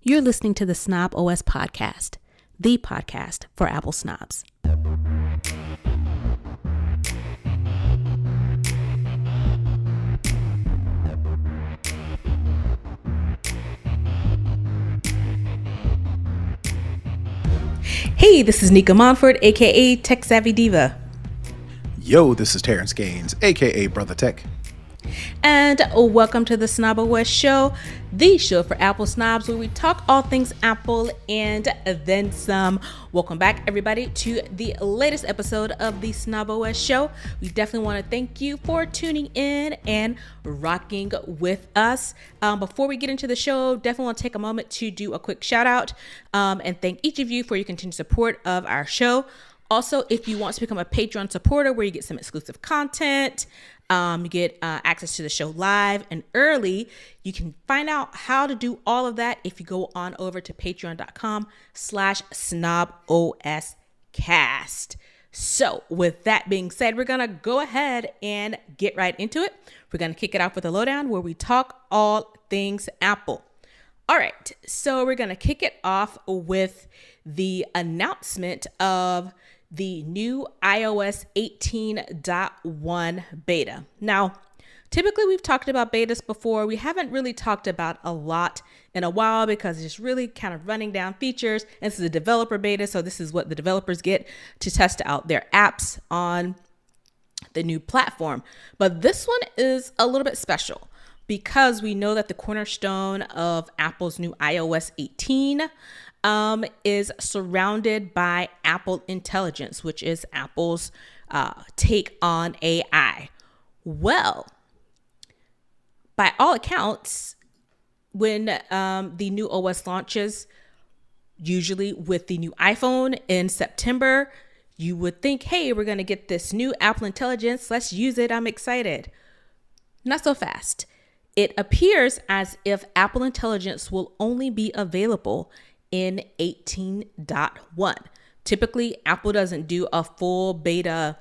You're listening to the Snob OS podcast, the podcast for Apple snobs. Hey, this is Nika Monfort, aka Tech Savvy Diva. Yo, this is Terrence Gaines, aka Brother Tech. And welcome to the Snob OS Show, the show for Apple snobs where we talk all things Apple and then some. Welcome back, everybody, to the latest episode of the Snob OS Show. We definitely want to thank you for tuning in and rocking with us. Before we get into the show, definitely want to take a moment to do a quick shout out and thank each of you for your continued support of our show. Also, if you want to become a Patreon supporter where you get some exclusive content, you get access to the show live and early, you can find out how to do all of that if you go on over to patreon.com/snoboscast. So with that being said, we're going to go ahead and get right into it. We're going to kick it off with a lowdown where we talk all things Apple. All right, so we're going to kick it off with the announcement of the new iOS 18.1 beta. Now, typically we've talked about betas before. We haven't really talked about a lot in a while because it's just really kind of running down features. And this is a developer beta, so this is what the developers get to test out their apps on the new platform. But this one is a little bit special because we know that the cornerstone of Apple's new iOS 18 is surrounded by Apple Intelligence, which is Apple's take on AI. Well, by all accounts, when the new OS launches, usually with the new iPhone in September, you would think, hey, we're going to get this new Apple Intelligence. Let's use it. I'm excited. Not so fast. It appears as if Apple Intelligence will only be available in 18.1. Typically, Apple doesn't do a full beta,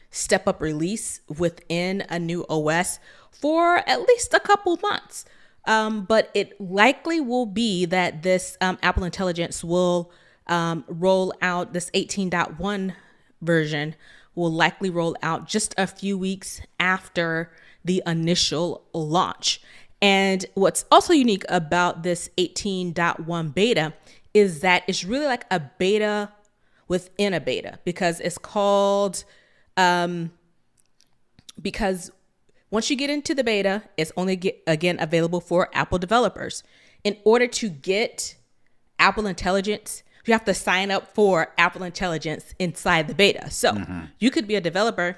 step up release within a new OS for at least a couple months. But it likely will be that this Apple Intelligence will roll out, this 18.1 version will likely roll out just a few weeks after the initial launch. And what's also unique about this 18.1 beta is that it's really like a beta within a beta because it's called, because once you get into the beta, it's only available for Apple developers. In order to get Apple Intelligence, you have to sign up for Apple Intelligence inside the beta. So you could be a developer,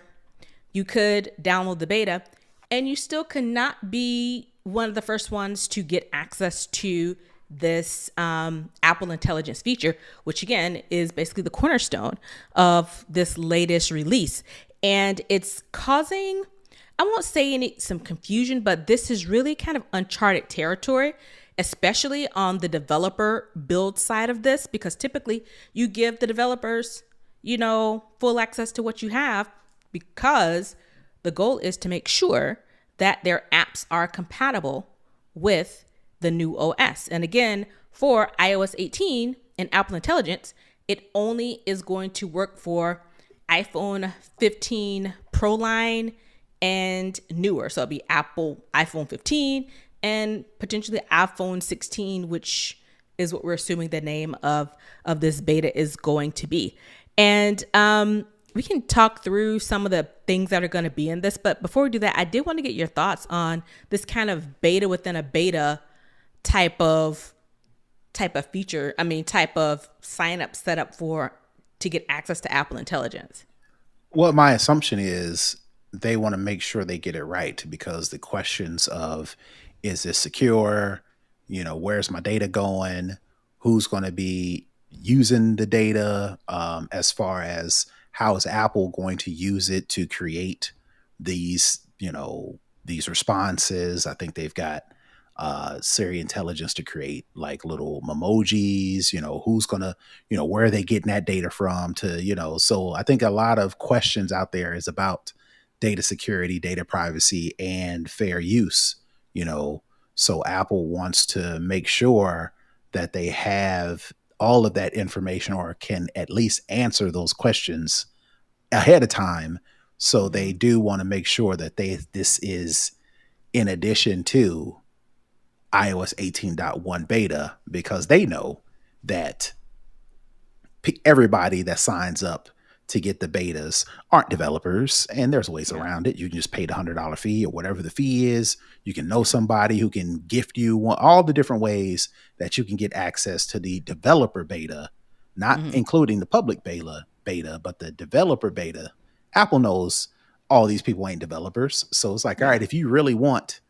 you could download the beta, and you still cannot be one of the first ones to get access to this Apple Intelligence feature, which again is basically the cornerstone of this latest release. And it's causing, I won't say some confusion, but this is really kind of uncharted territory, especially on the developer build side of this, because typically you give the developers, full access to what you have because the goal is to make sure that their apps are compatible with the new OS. And again, for iOS 18 and Apple Intelligence, it only is going to work for iPhone 15 Pro line and newer. So it'll be Apple iPhone 15 and potentially iPhone 16, which is what we're assuming the name of this beta is going to be. And we can talk through some of the things that are going to be in this. But before we do that, I did want to get your thoughts on this kind of beta within a beta type of feature. Type of sign up set up to get access to Apple Intelligence. Well, my assumption is they want to make sure they get it right because the questions of, is this secure? Where's my data going? Who's going to be using the data? As far as how is Apple going to use it to create these responses? I think they've got Siri Intelligence to create like little memojis, who's going to, where are they getting that data from so I think a lot of questions out there is about data security, data privacy, and fair use, So Apple wants to make sure that they have all of that information or can at least answer those questions ahead of time. So they do want to make sure that this is in addition to iOS 18.1 beta, because they know that everybody that signs up to get the betas aren't developers, and there's ways around it. You can just pay the $100 fee or whatever the fee is. You can know somebody who can gift you all the different ways that you can get access to the developer beta, not including the public beta, but the developer beta. Apple knows all these people ain't developers. So it's like, all right, if you really want,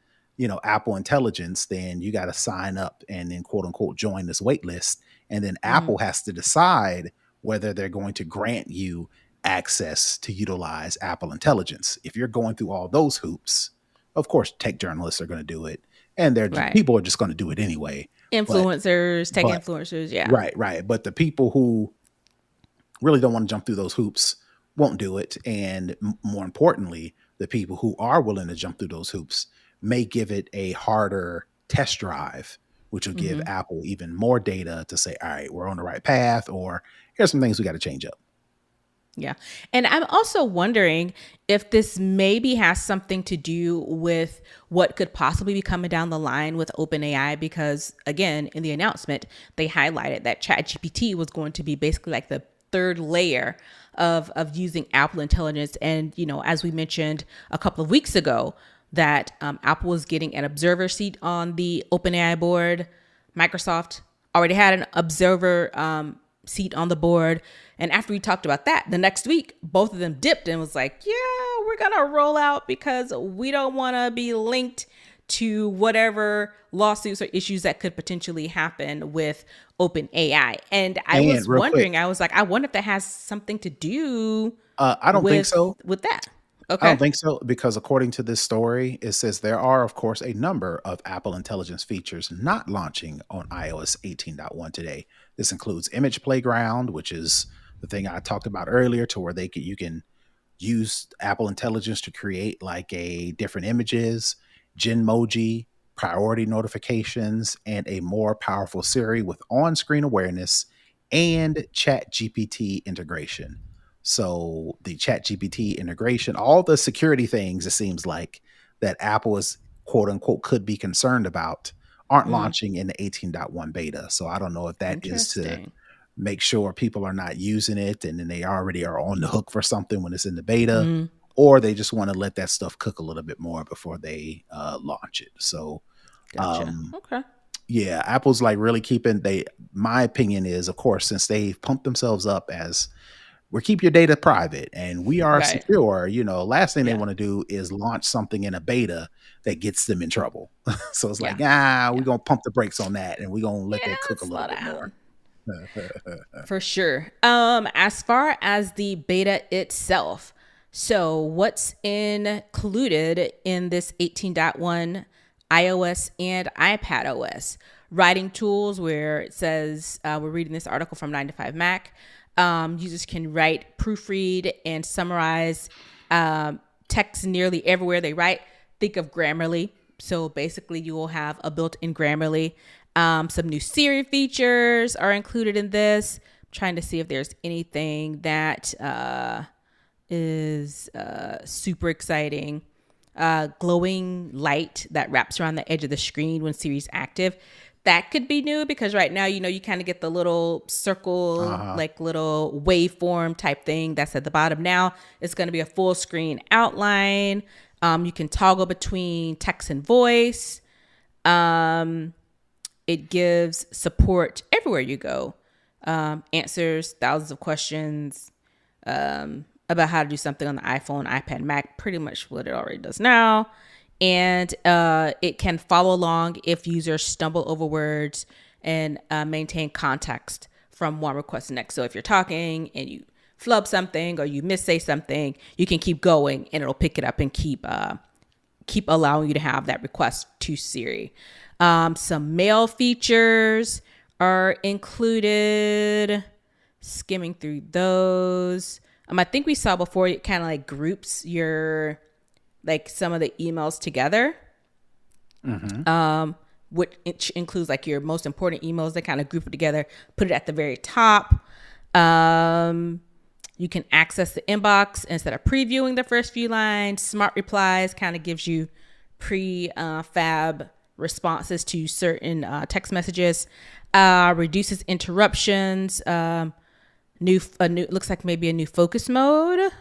Apple Intelligence, then you got to sign up and then quote unquote join this wait list. And then Apple has to decide whether they're going to grant you access to utilize Apple Intelligence. If you're going through all those hoops, of course, tech journalists are going to do it. And people are just going to do it anyway. Influencers, tech influencers, yeah. Right. But the people who really don't want to jump through those hoops won't do it. And more importantly, the people who are willing to jump through those hoops may give it a harder test drive, which will give Apple even more data to say, all right, we're on the right path, or here's some things we got to change up. Yeah. And I'm also wondering if this maybe has something to do with what could possibly be coming down the line with OpenAI, because again, in the announcement, they highlighted that ChatGPT was going to be basically like the third layer of using Apple Intelligence. And, as we mentioned a couple of weeks ago, that Apple was getting an observer seat on the OpenAI board. Microsoft already had an observer seat on the board. And after we talked about that, the next week, both of them dipped and was like, yeah, we're going to roll out because we don't want to be linked to whatever lawsuits or issues that could potentially happen with OpenAI. And I was wondering, I was like, I wonder if that has something to do I don't think so. With that. Okay. I don't think so, because according to this story, it says there are, of course, a number of Apple Intelligence features not launching on iOS 18.1 today. This includes Image Playground, which is the thing I talked about earlier, to where you can use Apple Intelligence to create like different images, Genmoji, priority notifications, and a more powerful Siri with on-screen awareness and ChatGPT integration. So the ChatGPT integration, all the security things, it seems like, that Apple is quote unquote could be concerned about aren't launching in the 18.1 beta. So I don't know if that is to make sure people are not using it and then they already are on the hook for something when it's in the beta, or they just want to let that stuff cook a little bit more before they launch it. So, okay. Yeah, Apple's like really my opinion is, of course, since they've pumped themselves up as, we're keep your data private and we are secure, last thing they want to do is launch something in a beta that gets them in trouble. So it's like, we're going to pump the brakes on that and we're going to let that cook a little bit more. For sure. As far as the beta itself, so what's included in this 18.1 iOS and iPad OS? Writing tools, where it says, we're reading this article from 9to5Mac. Users can write, proofread, and summarize text nearly everywhere they write. Think of Grammarly. So basically, you will have a built-in Grammarly. Some new Siri features are included in this. I'm trying to see if there's anything that is super exciting. Glowing light that wraps around the edge of the screen when Siri's active. That could be new, because right now, you kind of get the little circle, like little waveform type thing that's at the bottom. Now it's going to be a full screen outline. You can toggle between text and voice. It gives support everywhere you go. Answers thousands of questions about how to do something on the iPhone, iPad, Mac, pretty much what it already does now. And it can follow along if users stumble over words and maintain context from one request to the next. So if you're talking and you flub something or you missay something, you can keep going and it'll pick it up and keep allowing you to have that request to Siri. Some mail features are included. Skimming through those. I think we saw before, it kind of like groups your, like, some of the emails together. which includes like your most important emails. They kind of group it together, put it at the very top. You can access the inbox instead of previewing the first few lines. Smart replies kind of gives you prefab responses to certain text messages. Reduces interruptions. New looks like maybe a new focus mode.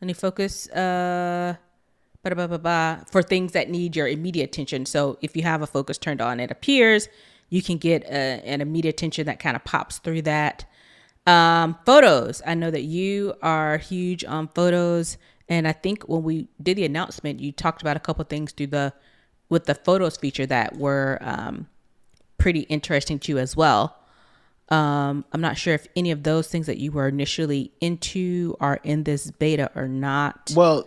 A new focus for things that need your immediate attention. So if you have a focus turned on, it appears you can get an immediate attention that kind of pops through that. Photos. I know that you are huge on photos, and I think when we did the announcement, you talked about a couple of things with the photos feature that were pretty interesting to you as well. I'm not sure if any of those things that you were initially into are in this beta or not. Well,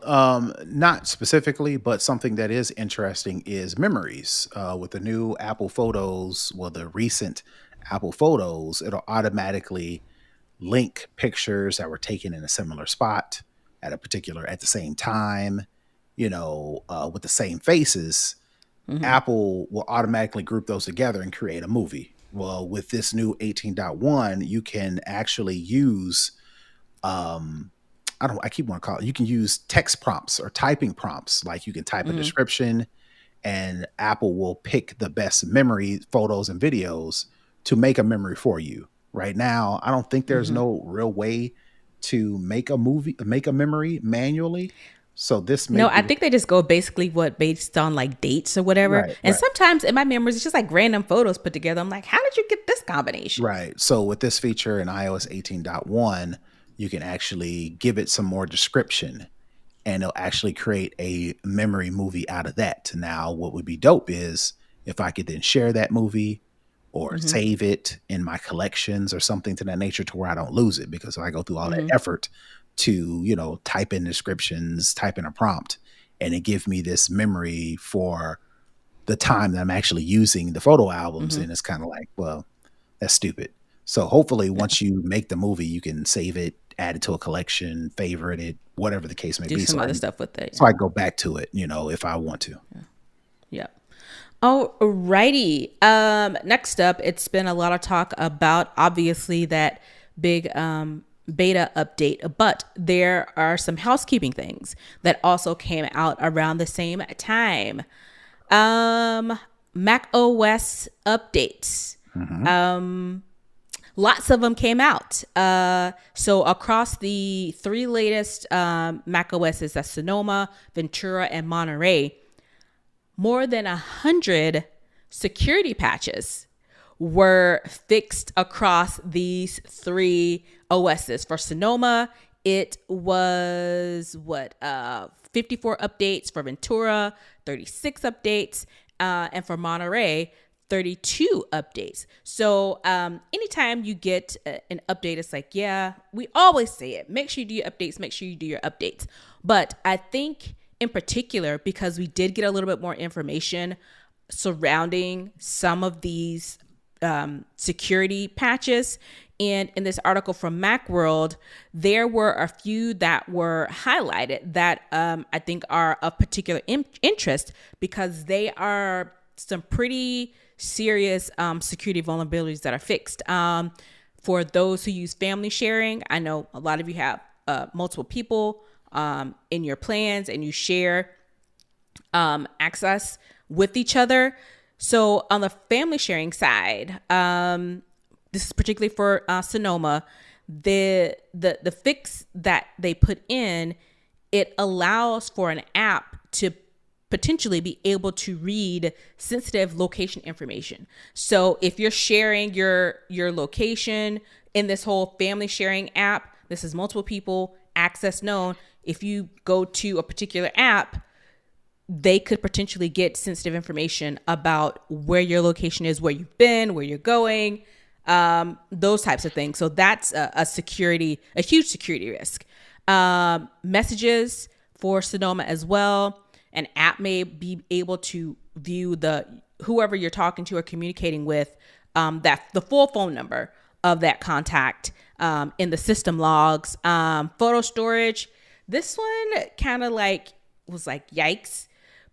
not specifically, but something that is interesting is memories. With the new Apple Photos, the recent Apple Photos, it'll automatically link pictures that were taken in a similar spot at the same time, with the same faces. Mm-hmm. Apple will automatically group those together and create a movie. Well, with this new 18.1, you can actually use, you can use text prompts or typing prompts. Like you can type a description and Apple will pick the best memory photos and videos to make a memory for you. Right now, I don't think there's no real way to make a memory manually. So this I think they just go basically based on like dates or whatever. Right, and sometimes in my memories, it's just like random photos put together. I'm like, how did you get this combination? Right. So with this feature in iOS 18.1, you can actually give it some more description and it'll actually create a memory movie out of that. Now, what would be dope is if I could then share that movie or save it in my collections or something to that nature to where I don't lose it, because if I go through all that effort to, type in descriptions, type in a prompt, and it give me this memory for the time that I'm actually using the photo albums. And it's kind of like, well, that's stupid. So hopefully once you make the movie, you can save it, add it to a collection, favorite it, whatever the case may be. Do some other stuff with it. So I go back to it, if I want to. Yeah. Alrighty. Next up, it's been a lot of talk about obviously that big beta update, but there are some housekeeping things that also came out around the same time. Mac OS updates. Lots of them came out. So across the three latest Mac OSs, that's Sonoma, Ventura, and Monterey, more than 100 security patches were fixed across these three OSs. For Sonoma, it was 54 updates. For Ventura, 36 updates. And for Monterey, 32 updates. So anytime you get an update, it's like, yeah, we always say it. Make sure you do your updates. Make sure you do your updates. But I think in particular, because we did get a little bit more information surrounding some of these security patches. And in this article from Macworld, there were a few that were highlighted that I think are of particular interest, because they are some pretty serious security vulnerabilities that are fixed. For those who use family sharing, I know a lot of you have multiple people in your plans and you share access with each other. So on the family sharing side, this is particularly for Sonoma, the fix that they put in, it allows for an app to potentially be able to read sensitive location information. So if you're sharing your location in this whole family sharing app, this is multiple people, access known. If you go to a particular app, they could potentially get sensitive information about where your location is, where you've been, where you're going, those types of things. So that's a huge security risk. Messages for Sonoma as well. An app may be able to view whoever you're talking to or communicating with, the full phone number of that contact in the system logs. Photo storage. This one kind of was like, yikes,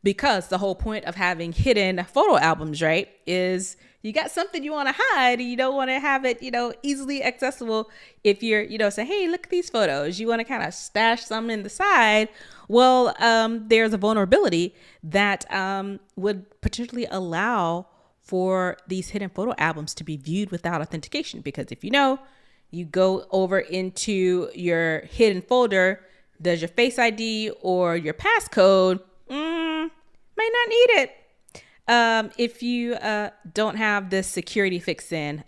because the whole point of having hidden photo albums, right, is you got something you want to hide and you don't want to have it, easily accessible. If you're, say, hey, look at these photos, you want to kind of stash some in the side. Well, there's a vulnerability that would potentially allow for these hidden photo albums to be viewed without authentication. Because if you go over into your hidden folder, does your Face ID or your passcode might not need it if you don't have this security fix in.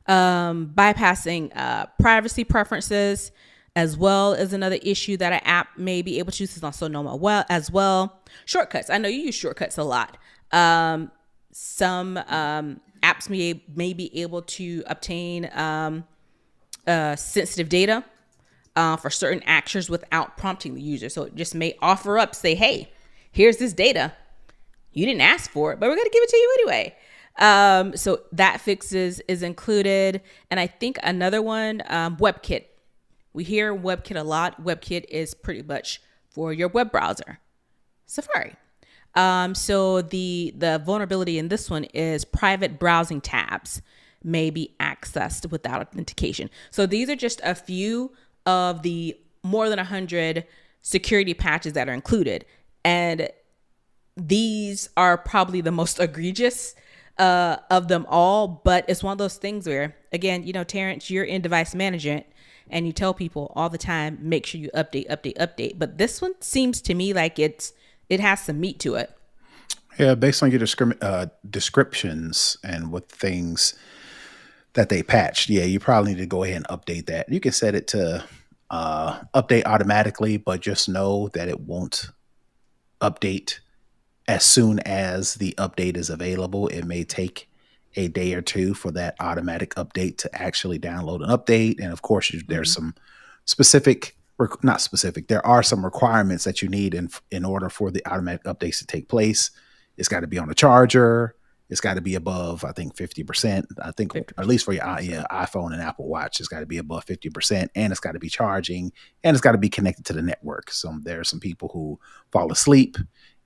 Bypassing privacy preferences as well is another issue that an app may be able to use. It's also known as well. Shortcuts. I know you use shortcuts a lot. Some apps may be able to obtain sensitive data for certain actions without prompting the user. So it just may offer up, say, hey, here's this data. You didn't ask for it, but we're going to give it to you anyway. So that fixes is included. And I think another one, WebKit. We hear WebKit a lot. WebKit is pretty much for your web browser, Safari. So the vulnerability in this one is private browsing tabs may be accessed without authentication. So these are just a few of the more than 100 security patches that are included. And these are probably the most egregious of them all. But it's one of those things where, again, Terrence, you're in device management and you tell people all the time, make sure you update. But this one seems to me like it has some meat to it. Yeah, based on your descriptions and what things that they patched, yeah, you probably need to go ahead and update that. You can set it to update automatically, but just know that it won't update as soon as the update is available. It may take a day or two for that automatic update to actually download an update. And of course, there's some there are some requirements that you need in order for the automatic updates to take place. It's got to be on a charger. It's got to be above, I think, 50%. I think 50%. At least for your iPhone and Apple Watch, it's got to be above 50%, and it's got to be charging, and it's got to be connected to the network. So there are some people who fall asleep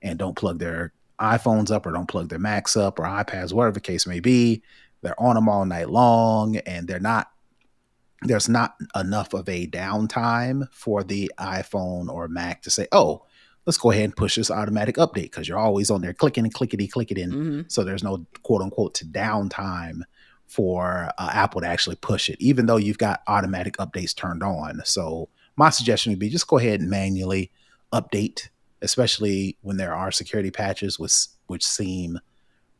and don't plug their iPhones up or don't plug their Macs up or iPads, whatever the case may be. They're on them all night long, and there's not enough of a downtime for the iPhone or Mac to say, oh, let's go ahead and push this automatic update, because you're always on there clicking and clicking. Mm-hmm. So there's no quote unquote downtime for Apple to actually push it, even though you've got automatic updates turned on. So my suggestion would be just go ahead and manually update, especially when there are security patches, which seem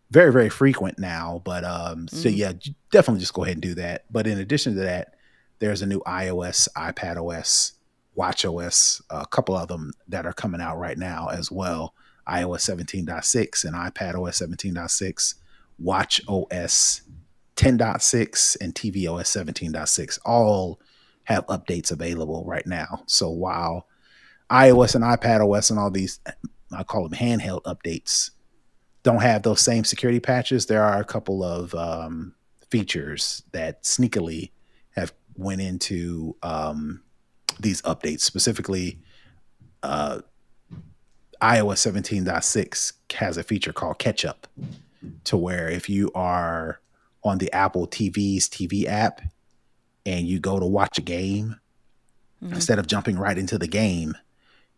very, very frequent now. But so yeah, definitely just go ahead and do that. But in addition to that, there's a new iOS, iPadOS, watchOS, a couple of them that are coming out right now as well. iOS 17.6 and iPadOS 17.6, watchOS 10.6, and tvOS 17.6 all have updates available right now. So while iOS and iPadOS and all these, I call them handheld updates, don't have those same security patches, there are a couple of features that sneakily have went into these updates. Specifically, iOS 17.6 has a feature called Catch Up, to where if you are on the Apple TV's TV app and you go to watch a game, instead of jumping right into the game,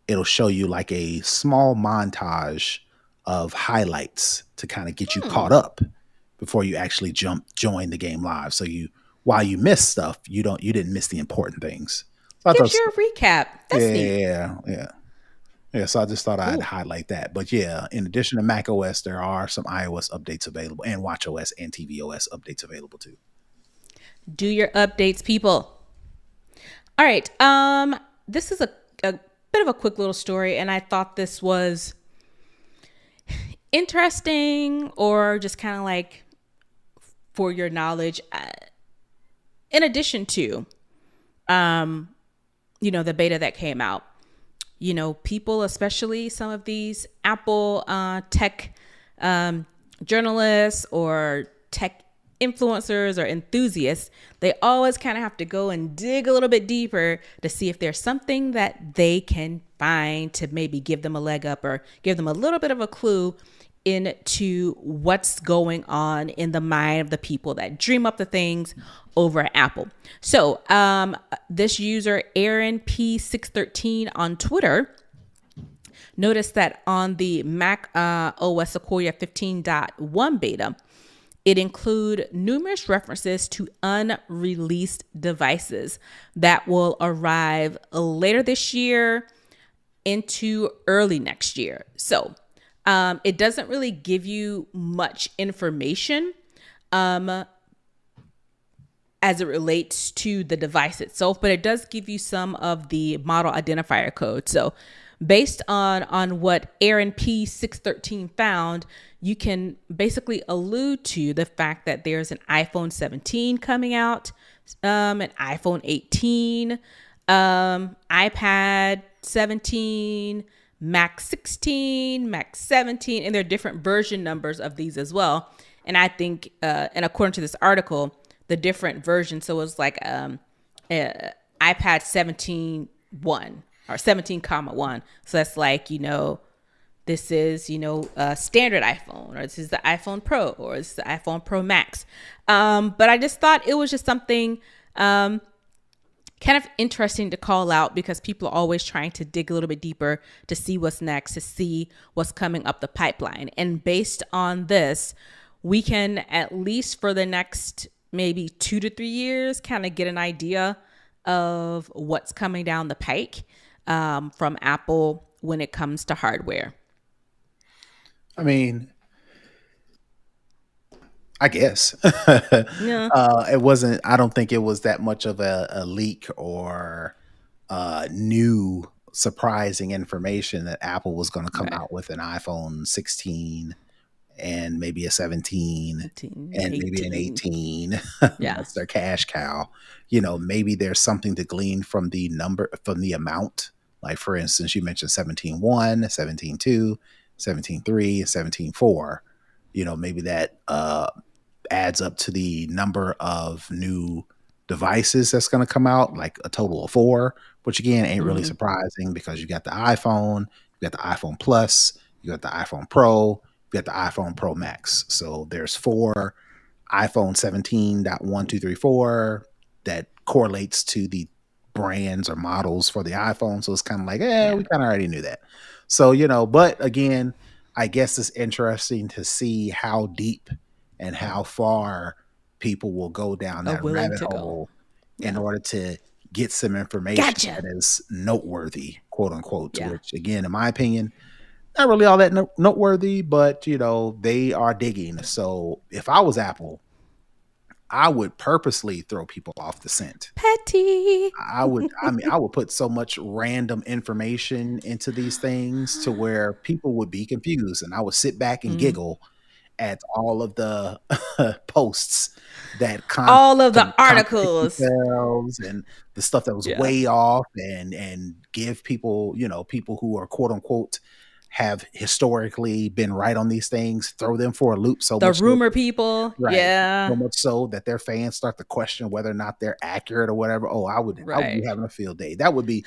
it'll show you like a small montage of highlights to kind of get you caught up before you actually join the game live. So while you miss stuff, you didn't miss the important things. So gives you a recap. That's neat. Yeah. So I just thought I'd highlight that. But yeah, in addition to macOS, there are some iOS updates available, and watchOS and tvOS updates available too. Do your updates, people. All right. This is a bit of a quick little story, and I thought this was interesting, or just kind of like for your knowledge. In addition to, the beta that came out, people, especially some of these Apple tech journalists or tech influencers or enthusiasts, they always kind of have to go and dig a little bit deeper to see if there's something that they can find to maybe give them a leg up or give them a little bit of a clue into what's going on in the mind of the people that dream up the things over at Apple. So this user, Aaron P613 on Twitter, noticed that on the Mac OS Sequoia 15.1 beta, it include numerous references to unreleased devices that will arrive later this year into early next year. So it doesn't really give you much information as it relates to the device itself, but it does give you some of the model identifier code. So based on what Aaron P613 found, you can basically allude to the fact that there's an iPhone 17 coming out, an iPhone 18, iPad 17, Mac 16, Mac 17, and there are different version numbers of these as well. And I think, and according to this article, the different versions, so it was like iPad 17.1 or 17,1. So that's like, this is, a standard iPhone, or this is the iPhone Pro, or this is the iPhone Pro Max. But I just thought it was just something kind of interesting to call out, because people are always trying to dig a little bit deeper to see what's next, to see what's coming up the pipeline. And based on this, we can, at least for the next maybe 2 to 3 years, kind of get an idea of what's coming down the pike from Apple when it comes to hardware. I mean, I guess. Yeah. I don't think it was that much of a leak or new surprising information that Apple was going to come out with an iPhone 16 and maybe a 17 and 18. Maybe an 18. Yeah. That's their cash cow. Maybe there's something to glean from the amount. Like, for instance, you mentioned 17.1, 17.2, 17.3, 17.4. Maybe that adds up to the number of new devices that's going to come out, like a total of 4, which again ain't really surprising, because you got the iPhone, you got the iPhone Plus, you got the iPhone Pro, you got the iPhone Pro Max. So there's 4 iPhone 17.1234 that correlates to the brands or models for the iPhone. So it's kind of like, we kind of already knew that. So, but again, I guess it's interesting to see how deep and how far people will go down that rabbit hole in order to get some information that is noteworthy, quote unquote, which again, in my opinion, not really all that noteworthy, but they are digging. So if I was Apple, I would purposely throw people off the scent. Petty. I would put so much random information into these things to where people would be confused, and I would sit back and giggle at all of the posts that all of the articles and the stuff that was way off, and give people, people who are quote unquote have historically been right on these things, throw them for a loop. So the rumor people, so much so that their fans start to question whether or not they're accurate or whatever. I would be having a field day. That would be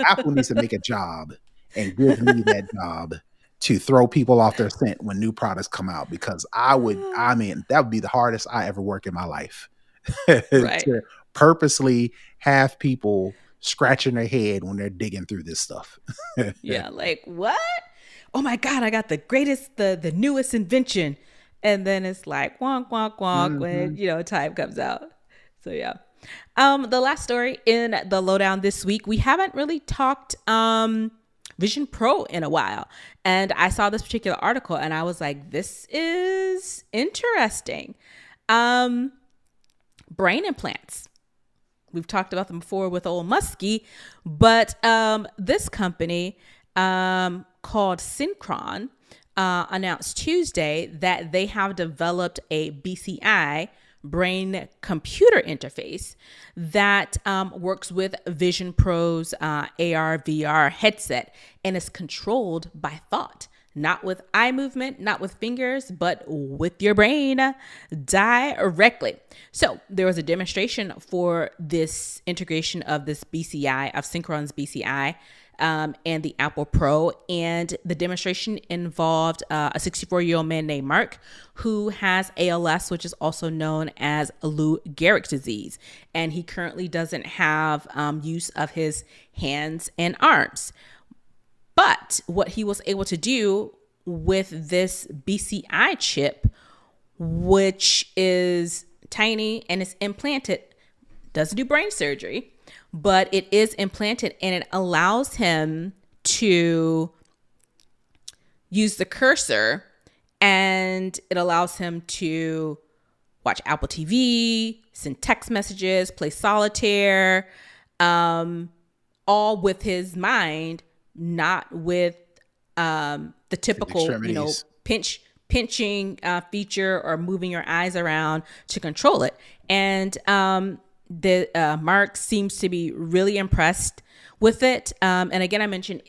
Apple needs to make a job and give me that job to throw people off their scent when new products come out, because that would be the hardest I ever work in my life. To purposely have people scratching their head when they're digging through this stuff. Like, what? Oh my God, I got the newest invention. And then it's like, wonk, wonk, wonk, when, time comes out. So yeah. The last story in the lowdown this week, we haven't really talked Vision Pro in a while. And I saw this particular article and I was like, this is interesting. Brain implants. We've talked about them before with old Muskie, but this company called Synchron announced Tuesday that they have developed a BCI, brain computer interface, that works with Vision Pro's AR VR headset and is controlled by thought. not with eye movement, not with fingers, but with your brain directly. So there was a demonstration for this integration of this BCI, of Synchron's BCI, and the Apple Pro. And the demonstration involved a 64-year-old man named Mark, who has ALS, which is also known as Lou Gehrig's disease. And he currently doesn't have use of his hands and arms. But what he was able to do with this BCI chip, which is tiny and is implanted, doesn't do brain surgery, but it is implanted, and it allows him to use the cursor, and it allows him to watch Apple TV, send text messages, play solitaire, all with his mind, not with the typical, pinching feature or moving your eyes around to control it. And Mark seems to be really impressed with it. And again, I mentioned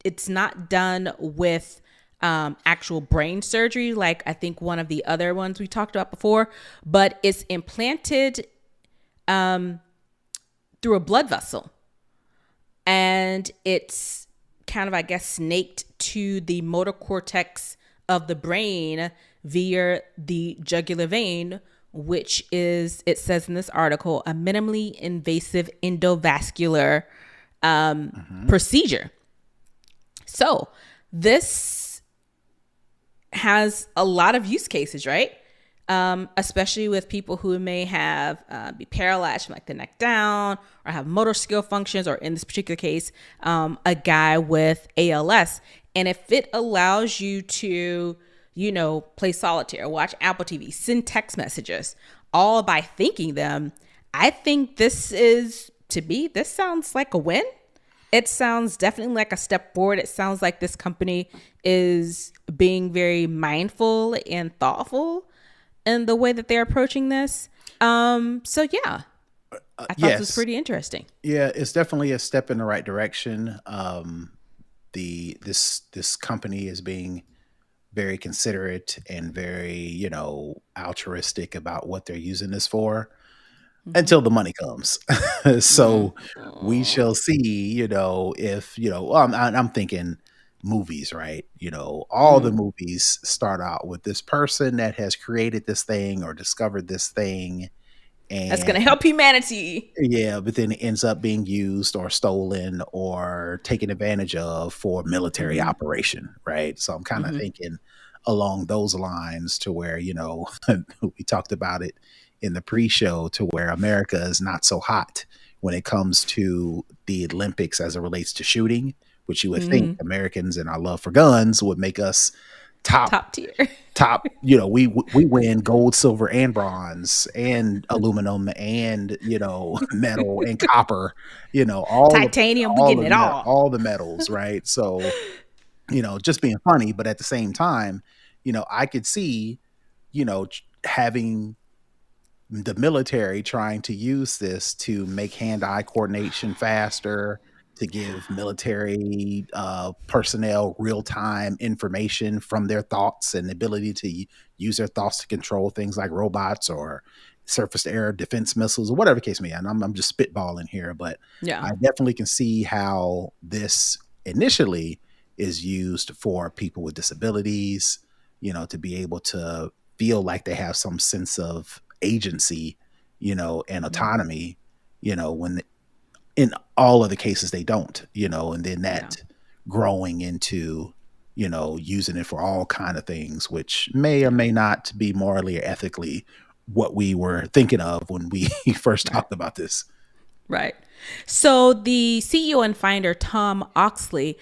it's not done with actual brain surgery, like I think one of the other ones we talked about before, but it's implanted through a blood vessel. And it's kind of, I guess, snaked to the motor cortex of the brain via the jugular vein, which is, it says in this article, a minimally invasive endovascular procedure. So this has a lot of use cases, right? Especially with people who may have be paralyzed from like the neck down, or have motor skill functions, or in this particular case, a guy with ALS. And if it allows you to, play solitaire, watch Apple TV, send text messages, all by thinking them, I think this sounds like a win. It sounds definitely like a step forward. It sounds like this company is being very mindful and thoughtful in the way that they're approaching this. So yeah, I thought this was pretty interesting. Yeah, it's definitely a step in the right direction. This company is being very considerate and very, altruistic about what they're using this for, until the money comes. So we shall see, if, I'm thinking movies, right? All the movies start out with this person that has created this thing or discovered this thing, and that's going to help humanity. Yeah, but then it ends up being used or stolen or taken advantage of for military operation, right? So I'm kind of thinking along those lines, to where, we talked about it in the pre-show, to where America is not so hot when it comes to the Olympics as it relates to shooting, which you would think Americans and our love for guns would make us top tier. We win gold, silver, and bronze, and aluminum, and metal and copper, all titanium. We getting it all the metals, right? So just being funny, but at the same time, I could see having the military trying to use this to make hand-eye coordination faster, to give military personnel real-time information from their thoughts, and the ability to use their thoughts to control things like robots or surface-to-air defense missiles, or whatever the case may be. And I'm just spitballing here, but yeah, I definitely can see how this initially is used for people with disabilities, to be able to feel like they have some sense of agency, and autonomy, when in all of the cases they don't, and then that growing into, using it for all kind of things, which may or may not be morally or ethically what we were thinking of when we first talked about this. Right. So the CEO and founder, Tom Oxley,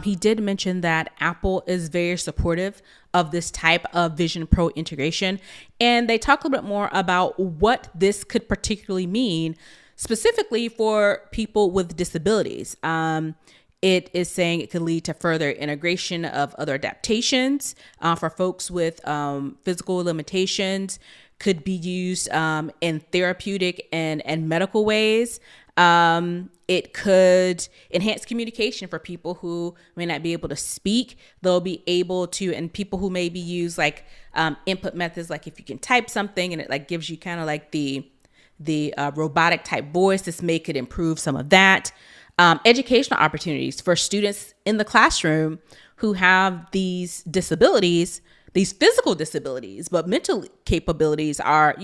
he did mention that Apple is very supportive of this type of Vision Pro integration. And they talk a little bit more about what this could particularly mean specifically for people with disabilities. It is saying it could lead to further integration of other adaptations for folks with physical limitations, could be used in therapeutic and medical ways. It could enhance communication for people who may not be able to speak. They'll be able to, and people who maybe use like input methods, like if you can type something and it like gives you kind of like the robotic type voice, this may could improve some of that. Educational opportunities for students in the classroom who have these disabilities, these physical disabilities, but mental capabilities are,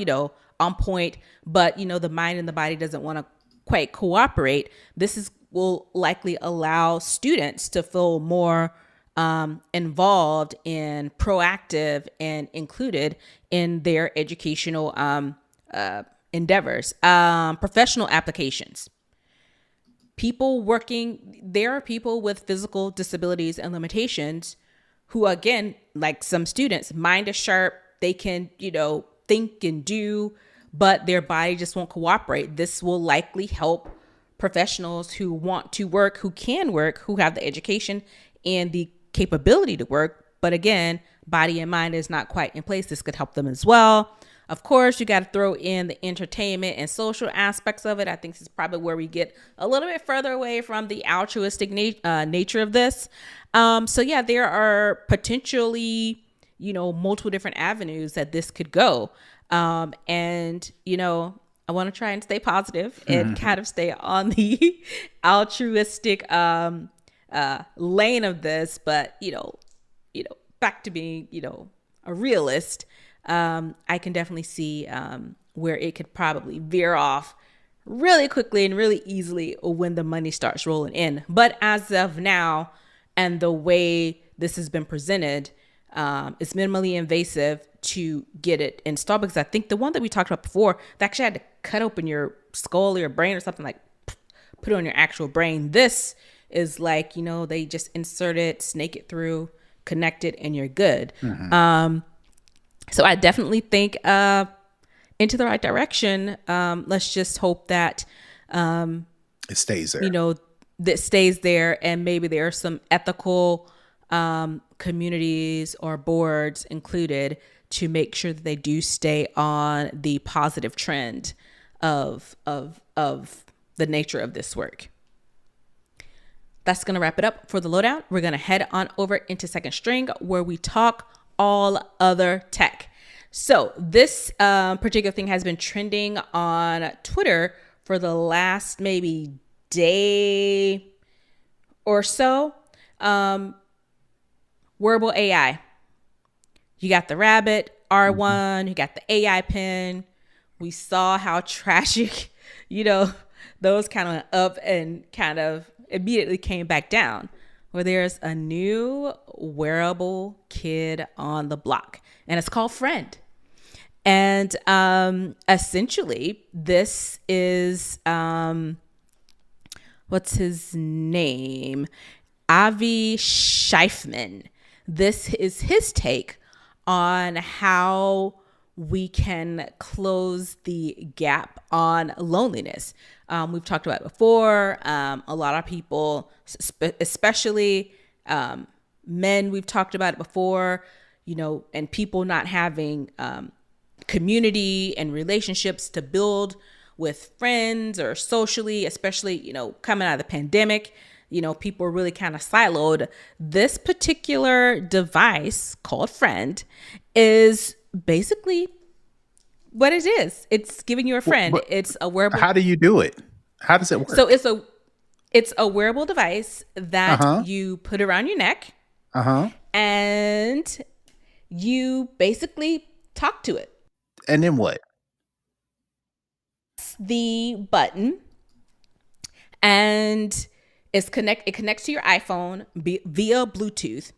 on point, but, the mind and the body doesn't want to quite cooperate. This will likely allow students to feel more involved and proactive and included in their educational endeavors. Professional applications. There are people with physical disabilities and limitations who, again, like some students, mind is sharp, they can, think and do, but their body just won't cooperate. This will likely help professionals who want to work, who can work, who have the education and the capability to work. But again, body and mind is not quite in place. This could help them as well. Of course, you got to throw in the entertainment and social aspects of it. I think this is probably where we get a little bit further away from the altruistic nature of this. So yeah, there are potentially, multiple different avenues that this could go. And, I want to try and stay positive and kind of stay on the altruistic lane of this. But, back to being, a realist. I can definitely see where it could probably veer off really quickly and really easily when the money starts rolling in. But as of now, and the way this has been presented, it's minimally invasive to get it installed, because I think the one that we talked about before, they actually had to cut open your skull or your brain or something, like put it on your actual brain. This is like, they just insert it, snake it through, connect it, and you're good. So I definitely think into the right direction. Let's just hope that it stays there. That stays there, and maybe there are some ethical communities or boards included to make sure that they do stay on the positive trend of the nature of this work. That's going to wrap it up for the lowdown. We're going to head on over into second string, where we talk all other tech. So this particular thing has been trending on Twitter for the last maybe day or so. Wearable AI. You got the rabbit R1, you got the AI pen. We saw how tragic, those kind of up and kind of immediately came back down. Where there's a new wearable kid on the block, and it's called Friend. And essentially, this is what's his name? Avi Scheifman. This is his take on how we can close the gap on loneliness. We've talked about it before. A lot of people, especially men, we've talked about it before, and people not having community and relationships to build with friends or socially, especially, coming out of the pandemic. People are really kind of siloed. This particular device called Friend is basically what it is. It's giving you a friend. But it's a wearable. How do you do it? How does it work? So it's a wearable device that you put around your neck, and you basically talk to it. And then what? The button, and it connects to your iPhone via Bluetooth,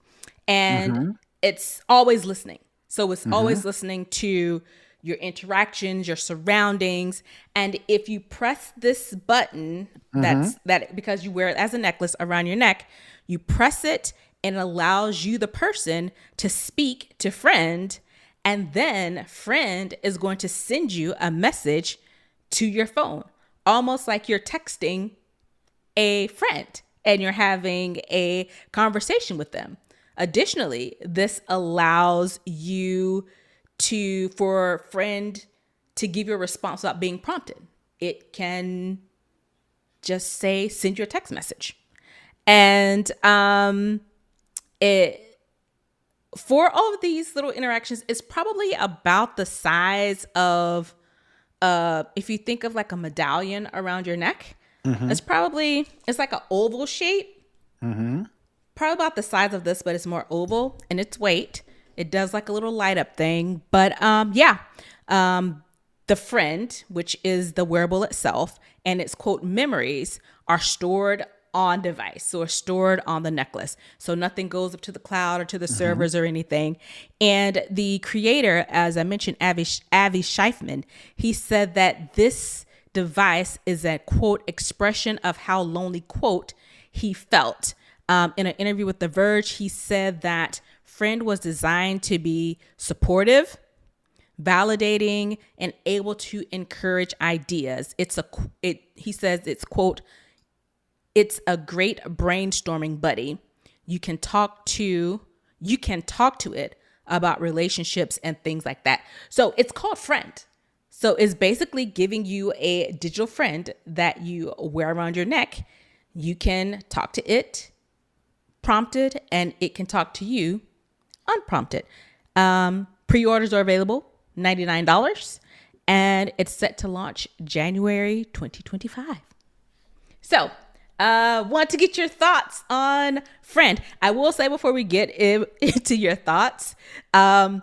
and it's always listening. So it's always listening to your interactions, your surroundings. And if you press this button, that because you wear it as a necklace around your neck, you press it and it allows you, the person, to speak to Friend, and then Friend is going to send you a message to your phone, almost like you're texting a friend and you're having a conversation with them. Additionally, this allows you for Friend to give you a response without being prompted. It can just say, send you a text message. And it for all of these little interactions, it's probably about the size of if you think of like a medallion around your neck. It's like an oval shape. Probably about the size of this, but it's more oval in its weight. It does like a little light up thing. But the friend, which is the wearable itself, and its quote memories are stored on device, so are stored on the necklace. So nothing goes up to the cloud or to the servers or anything. And the creator, as I mentioned, Avi Scheifman, he said that this device is a quote expression of how lonely quote he felt. In an interview with The Verge, he said that Friend was designed to be supportive, validating, and able to encourage ideas. He says it's quote, it's a great brainstorming buddy. You can talk to it about relationships and things like that. So it's called Friend. So it's basically giving you a digital friend that you wear around your neck. You can talk to it prompted, and it can talk to you unprompted. Pre-orders are available, $99, and it's set to launch January 2025. So, want to get your thoughts on Friend. I will say before we get into your thoughts, how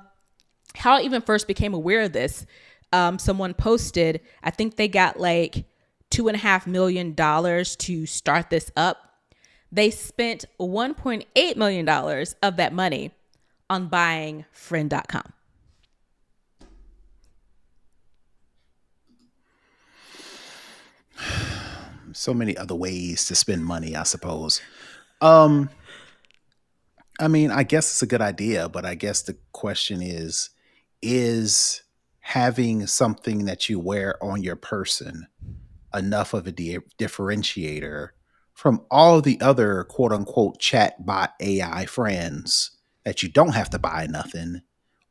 I even first became aware of this. Someone posted, I think they got like $2.5 million to start this up. They spent $1.8 million of that money on buying friend.com. So many other ways to spend money, I suppose. I mean, I guess it's a good idea, but I guess the question is having something that you wear on your person enough of a differentiator from all the other quote unquote chatbot AI friends that you don't have to buy nothing.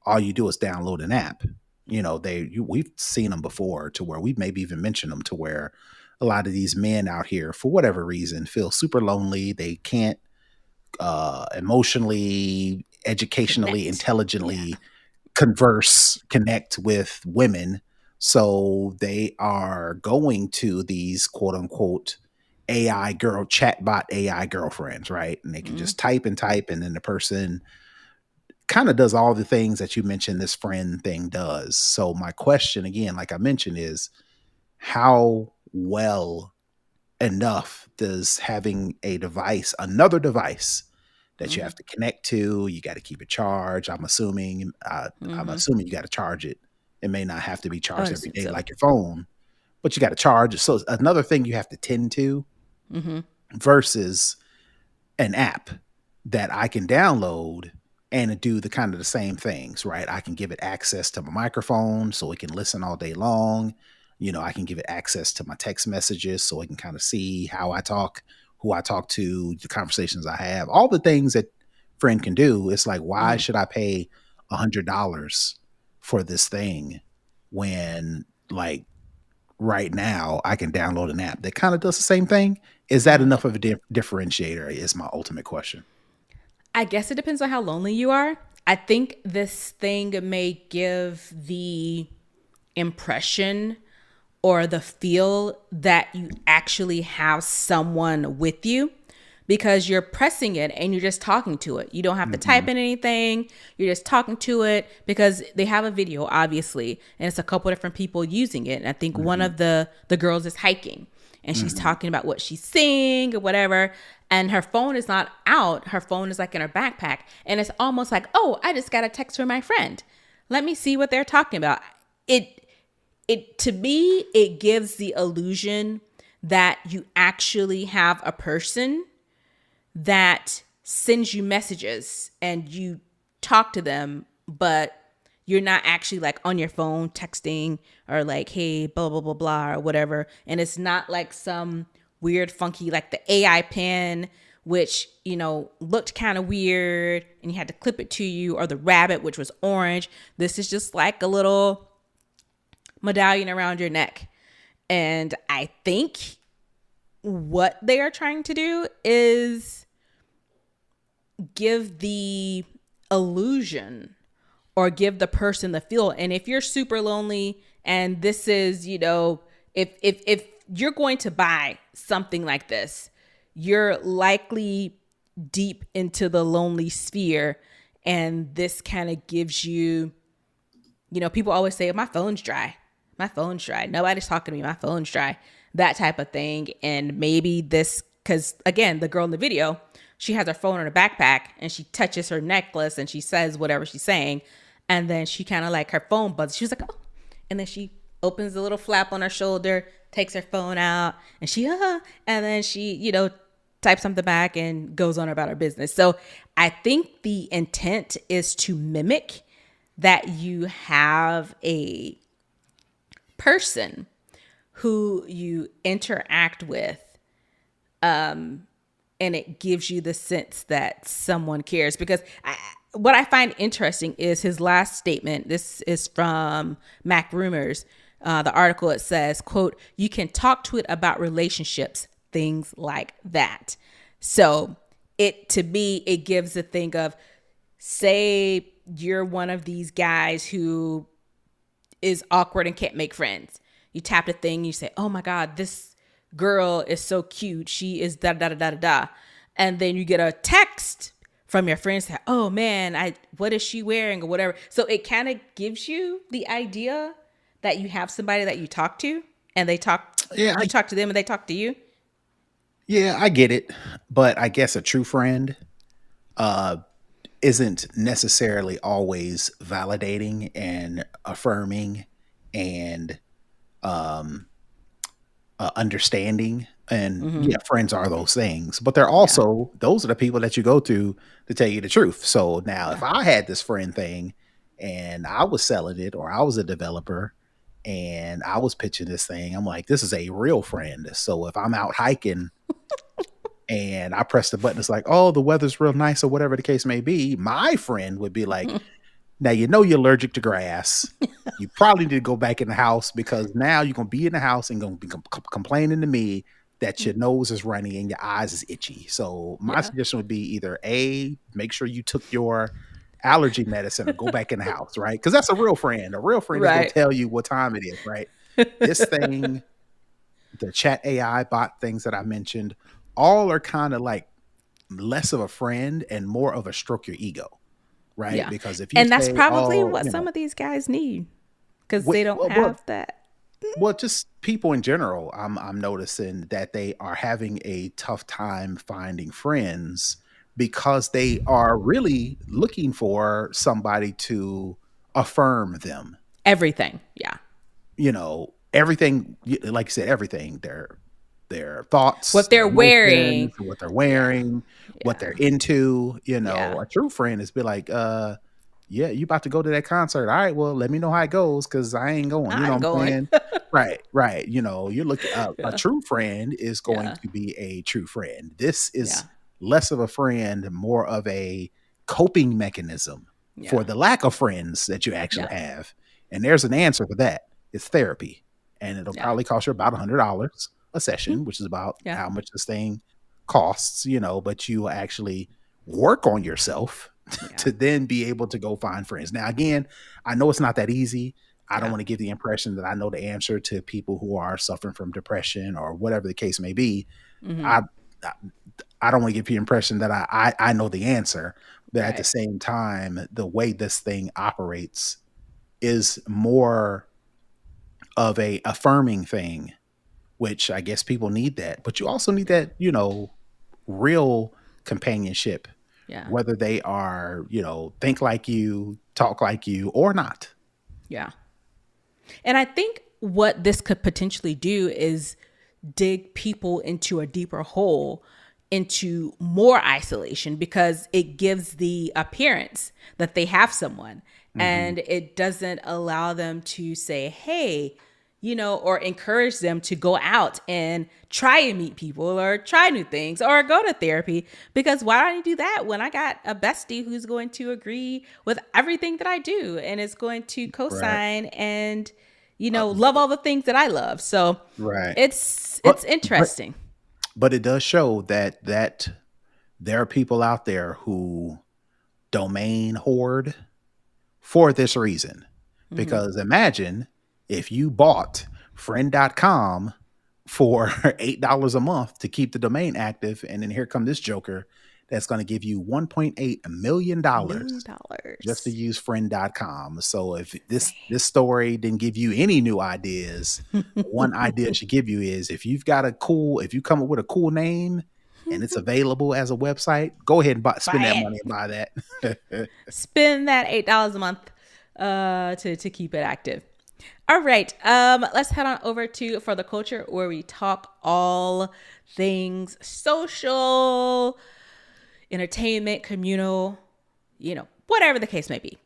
All you do is download an app. You know, we've seen them before to where we've maybe even mentioned them to where a lot of these men out here, for whatever reason, feel super lonely. They can't emotionally, educationally, intelligently connect with women. So they are going to these quote unquote chatbot AI girlfriends, right? And they can just type, and then the person kind of does all the things that you mentioned this friend thing does. So my question again, like I mentioned, is how well enough does having another device that you have to connect to, you got to keep it charged. I'm assuming you got to charge it. It may not have to be charged every day like your phone, but you got to charge it. So it's another thing you have to tend to versus an app that I can download and do the kind of the same things, right? I can give it access to my microphone so it can listen all day long. You know, I can give it access to my text messages so it can kind of see how I talk, who I talk to, the conversations I have, all the things that Friend can do. It's like, why should I pay $100 for this thing when, like, right now I can download an app that kind of does the same thing? Is that enough of a differentiator is my ultimate question. I guess it depends on how lonely you are. I think this thing may give the impression or the feel that you actually have someone with you because you're pressing it and you're just talking to it. You don't have to type in anything. You're just talking to it because they have a video, obviously, and it's a couple different people using it. And I think one of the girls is hiking and she's talking about what she's seeing or whatever. And her phone is not out. Her phone is like in her backpack. And it's almost like, oh, I just got a text from my friend. Let me see what they're talking about. To me, it gives the illusion that you actually have a person that sends you messages and you talk to them, but you're not actually like on your phone texting or like, hey, blah, blah, blah, blah, or whatever. And it's not like some weird, funky, like the AI pen, which, you know, looked kind of weird and you had to clip it to you, or the rabbit, which was orange. This is just like a little medallion around your neck. And I think what they are trying to do is give the illusion or give the person the feel. And if you're super lonely and this is, if you're going to buy something like this, you're likely deep into the lonely sphere. And this kind of gives you, people always say, my phone's dry. My phone's dry. Nobody's talking to me. My phone's dry. That type of thing. And maybe this, because again, the girl in the video, she has her phone in her backpack and she touches her necklace and she says whatever she's saying. And then she kind of like her phone buzzes. She was like, oh. And then she opens the little flap on her shoulder, takes her phone out and and then she, types something back and goes on about her business. So I think the intent is to mimic that you have a person who you interact with, and it gives you the sense that someone cares. Because what I find interesting is his last statement. This is from Mac Rumors. The article, it says, quote, "You can talk to it about relationships, things like that." So to me, it gives the thing of, say you're one of these guys who is awkward and can't make friends. You tap the thing, you say, oh my God, this girl is so cute. She is da da da da da da. And then you get a text from your friends that, oh man, what is she wearing or whatever. So it kind of gives you the idea that you have somebody that you talk to and you talk to them and they talk to you. Yeah, I get it. But I guess a true friend isn't necessarily always validating and affirming and understanding. And yeah, friends are those things, but they're also, those are the people that you go to tell you the truth. So now if I had this friend thing and I was selling it, or I was a developer and I was pitching this thing, I'm like, this is a real friend. So if I'm out hiking and I press the button, it's like, oh, the weather's real nice or whatever the case may be, my friend would be like, now, you're allergic to grass. You probably need to go back in the house, because now you're going to be in the house and going to be complaining to me that your nose is runny and your eyes is itchy. So my suggestion would be either A, make sure you took your allergy medicine, or go back in the house, right? Because that's a real friend. A real friend is going to tell you what time it is, right? This thing, the chat AI bot things that I mentioned, all are kind of like less of a friend and more of a stroke your ego. Right. Yeah. Because if you and that's probably what some of these guys need, because they don't have that. Well, just people in general, I'm noticing that they are having a tough time finding friends because they are really looking for somebody to affirm them. Everything. Yeah. Everything, like you said, everything, their thoughts, what they're wearing, what they're into, a true friend is be like, yeah, you about to go to that concert. All right, well, let me know how it goes, because I ain't going. You know what I'm saying? Right. You're looking up. A true friend is going to be a true friend. This is less of a friend, more of a coping mechanism for the lack of friends that you actually have. And there's an answer for that. It's therapy. And it'll probably cost you about $100 a session, which is about how much this thing costs, but you actually work on yourself to then be able to go find friends. Now, again, I know it's not that easy. I don't want to give the impression that I know the answer to people who are suffering from depression or whatever the case may be. I don't want to give you the impression that I know the answer, but at the same time, the way this thing operates is more of a affirming thing, which I guess people need that, but you also need that, real companionship, whether they are, think like you, talk like you, or not. Yeah. And I think what this could potentially do is dig people into a deeper hole, into more isolation, because it gives the appearance that they have someone, and it doesn't allow them to say, hey, or encourage them to go out and try and meet people or try new things or go to therapy. Because why don't I do that when I got a bestie who's going to agree with everything that I do and is going to co-sign and, love all the things that I love. So it's interesting. But it does show that there are people out there who domain hoard for this reason. Mm-hmm. Because imagine if you bought friend.com for $8 a month to keep the domain active, and then here come this joker that's going to give you $1.8 million just to use friend.com. So if this story didn't give you any new ideas, one idea it should give you is if you come up with a cool name and it's available as a website, go ahead and spend that money and buy that. Spend that $8 a month to keep it active. All right, let's head on over to For the Culture, where we talk all things social, entertainment, communal, whatever the case may be.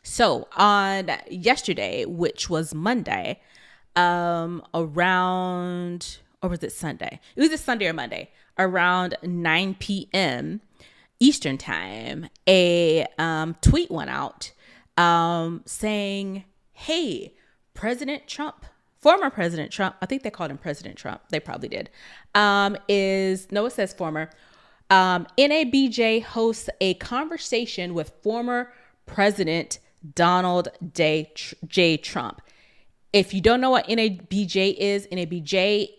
So on yesterday, which was Monday, around, or was it Sunday? It was a Sunday or Monday, around 9 p.m. Eastern time, a tweet went out saying, hey, President Trump, former President Trump, I think they called him President Trump. They probably did. It says former. NABJ hosts a conversation with former President Donald J. Trump. If you don't know what NABJ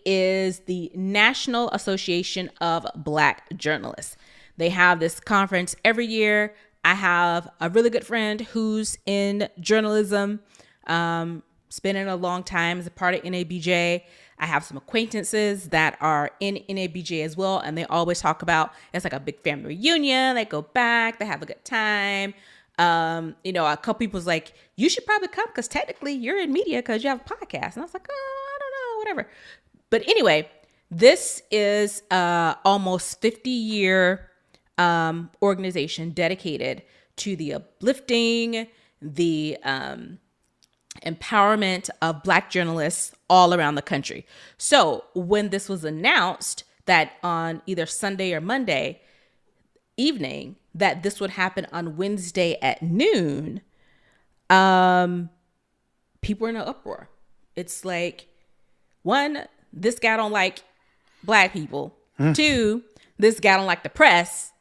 is the National Association of Black Journalists. They have this conference every year. I have a really good friend who's in journalism, spending a long time as a part of NABJ. I have some acquaintances that are in NABJ as well, and they always talk about it's like a big family reunion. They go back, they have a good time. A couple people's like, you should probably come because technically you're in media because you have a podcast. And I was like, oh, I don't know, whatever. But anyway, this is almost 50-year organization dedicated to the uplifting, the empowerment of Black journalists all around the country. So when this was announced that on either Sunday or Monday evening that this would happen on Wednesday at noon, people were in an uproar. It's like, one, this guy don't like Black people. Two, this guy don't like the press.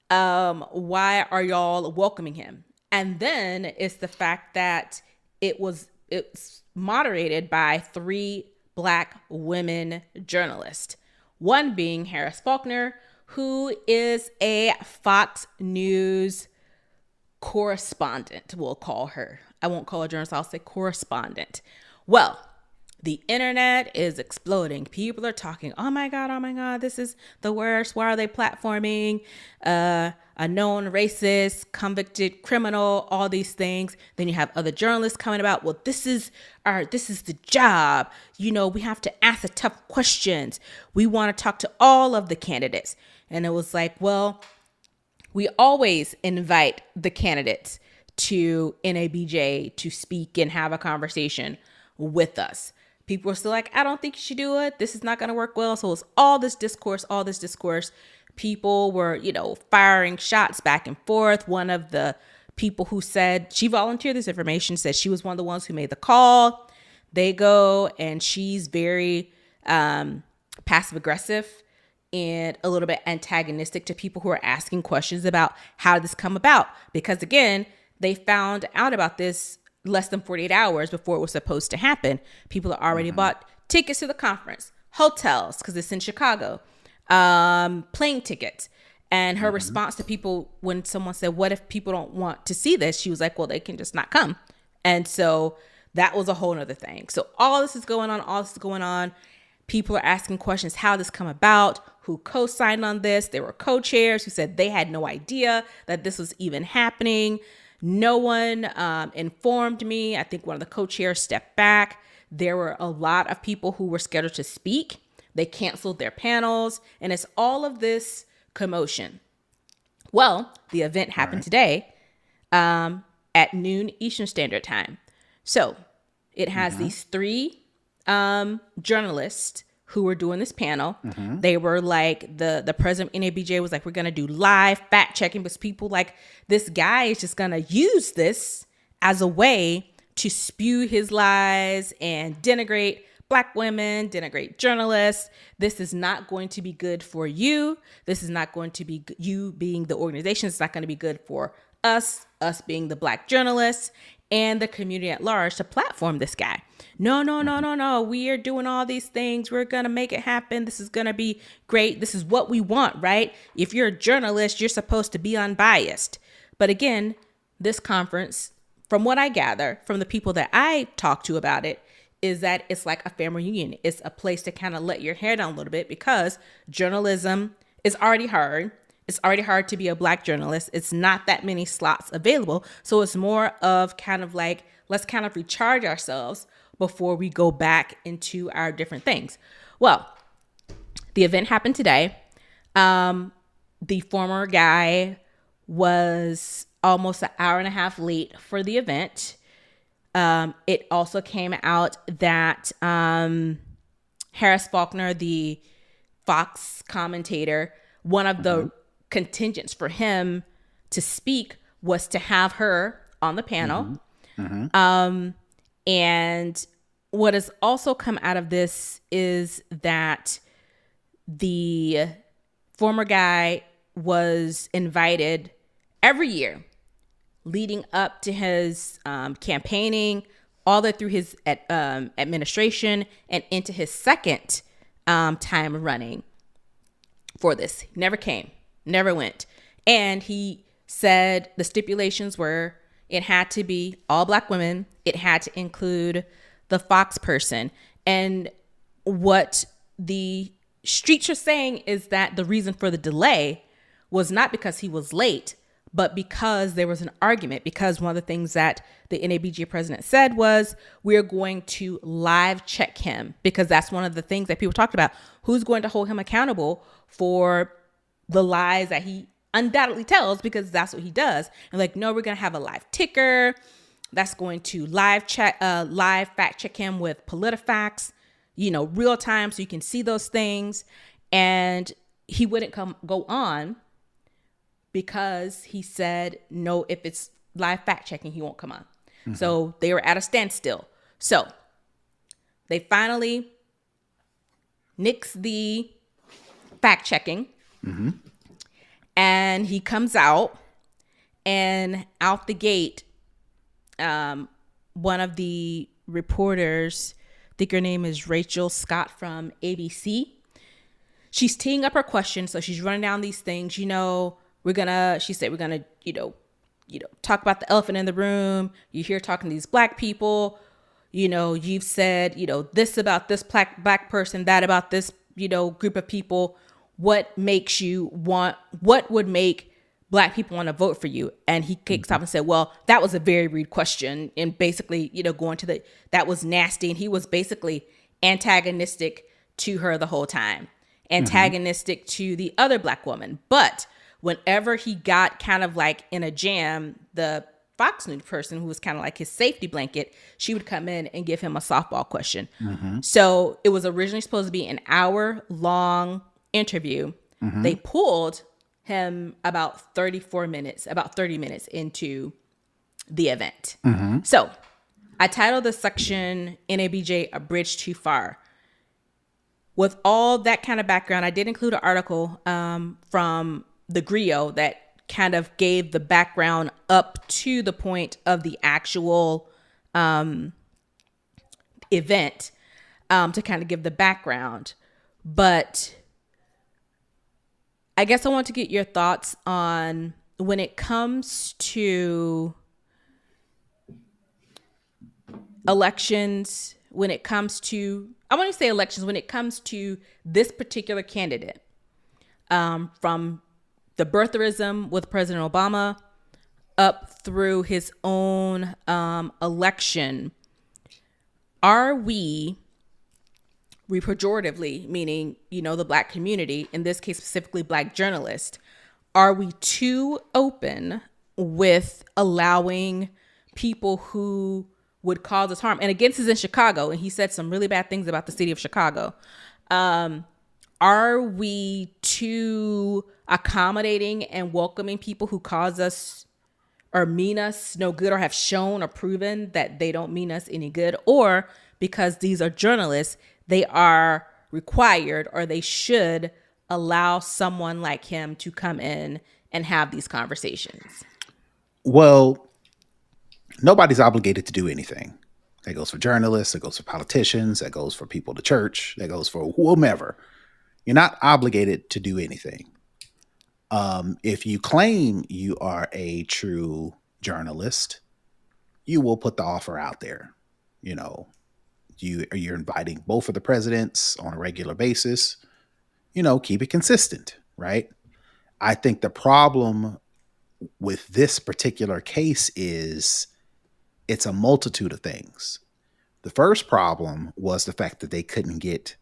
Why are y'all welcoming him? And then it's the fact that it's moderated by 3 Black women journalists. One being Harris Faulkner, who is a Fox News correspondent, we'll call her. I won't call her journalist, I'll say correspondent. Well, the internet is exploding. People are talking, oh my God, this is the worst. Why are they platforming a known racist, convicted criminal, all these things? Then you have other journalists coming about, well, this is the job. We have to ask the tough questions. We want to talk to all of the candidates. And it was like, well, we always invite the candidates to NABJ to speak and have a conversation with us. People were still like, I don't think you should do it. This is not going to work well. So it's all this discourse. People were, firing shots back and forth. One of the people who said she volunteered this information said she was one of the ones who made the call. They go and she's very passive aggressive and a little bit antagonistic to people who are asking questions about how did this come about? Because again, they found out about this less than 48 hours before it was supposed to happen. People have already bought tickets to the conference, hotels, because it's in Chicago, plane tickets. And her response to people when someone said, what if people don't want to see this? She was like, well, they can just not come. And so that was a whole nother thing. So all this is going on. People are asking questions, how this come about, who co-signed on this. There were co-chairs who said they had no idea that this was even happening. No one informed me. I think one of the co-chairs stepped back. There were a lot of people who were scheduled to speak. They canceled their panels. And it's all of this commotion. Well, the event happened today at noon Eastern Standard Time. So it has these 3 journalists who were doing this panel. They were like, the president of NABJ was like, we're going to do live fact checking, because people like, this guy is just going to use this as a way to spew his lies and denigrate Black women, denigrate journalists. This is not going to be good for you. This is not going to be you being the organization. It's not going to be good for us being the Black journalists and the community at large to platform this guy. No. We are doing all these things. We're going to make it happen. This is going to be great. This is what we want, right? If you're a journalist, you're supposed to be unbiased. But again, this conference, from what I gather from the people that I talked to about it, is that it's like a family reunion. It's a place to kind of let your hair down a little bit because journalism is already hard. It's already hard to be a Black journalist. It's not that many slots available. So it's more of kind of like, let's kind of recharge ourselves before we go back into our different things. Well, the event happened today. The former guy was almost an hour and a half late for the event. It also came out that Harris Faulkner, the Fox commentator, one of the contingents for him to speak was to have her on the panel. And what has also come out of this is that the former guy was invited every year leading up to his campaigning, all the way through his administration and into his second time running for this. He never came, never went. And he said the stipulations were it had to be all Black women. It had to include the Fox person. And what the streets are saying is that the reason for the delay was not because he was late, but because there was an argument. Because one of the things that the NABJ president said was, we're going to live check him, because that's one of the things that people talked about. Who's going to hold him accountable for the lies that he undoubtedly tells, because that's what he does. And like, no, we're going to have a live ticker that's going to live fact check him with PolitiFacts, real time, so you can see those things. And he wouldn't go on because he said, no, if it's live fact checking, he won't come on. So they were at a standstill. So they finally nixed the fact checking. And he comes out, and out the gate, one of the reporters, I think her name is Rachel Scott from ABC. She's teeing up her question. So she's running down these things, she said, we're gonna, talk about the elephant in the room. You're here talking to these Black people. You've said, this about this black person, that about this, group of people. What would make Black people want to vote for you? And he kicks off and said, well, that was a very rude question. And basically, going to that was nasty. And he was basically antagonistic to her the whole time, antagonistic to the other Black woman. But whenever he got kind of like in a jam, the Fox News person, who was kind of like his safety blanket, she would come in and give him a softball question. So it was originally supposed to be an hour-long interview. They pulled him about 30 minutes into the event. So I titled the section NABJ A Bridge Too Far. With all that kind of background, I did include an article from the Griot that kind of gave the background up to the point of the actual event to kind of give the background. But I guess I want to get your thoughts on when it comes to elections, when it comes to this particular candidate, from the birtherism with President Obama up through his own election. Are we pejoratively, meaning, the Black community, in this case specifically Black journalists, are we too open with allowing people who would cause us harm? And again, this is in Chicago, and he said some really bad things about the city of Chicago. Are we too accommodating and welcoming people who cause us or mean us no good, or have shown or proven that they don't mean us any good, or because these are journalists, they are required or they should allow someone like him to come in and have these conversations? Well, nobody's obligated to do anything. That goes for journalists, that goes for politicians, that goes for people at the church, that goes for whomever. You're not obligated to do anything. If you claim you are a true journalist, you will put the offer out there. You know, you're inviting both of the presidents on a regular basis. You know, keep it consistent, right? I think the problem with this particular case is it's a multitude of things. The first problem was the fact that they couldn't get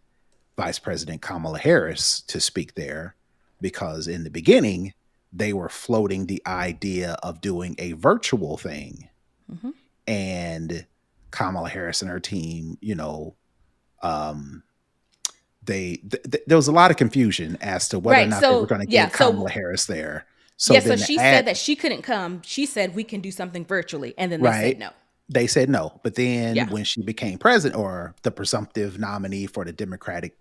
Vice President Kamala Harris to speak there because in the beginning, they were floating the idea of doing a virtual thing. Mm-hmm. And Kamala Harris and her team, you know, there was a lot of confusion as to whether or not they were going to get Kamala Harris there. So she said that she couldn't come. She said we can do something virtually, and then they said no. They said no. But then when she became president, or the presumptive nominee for the Democratic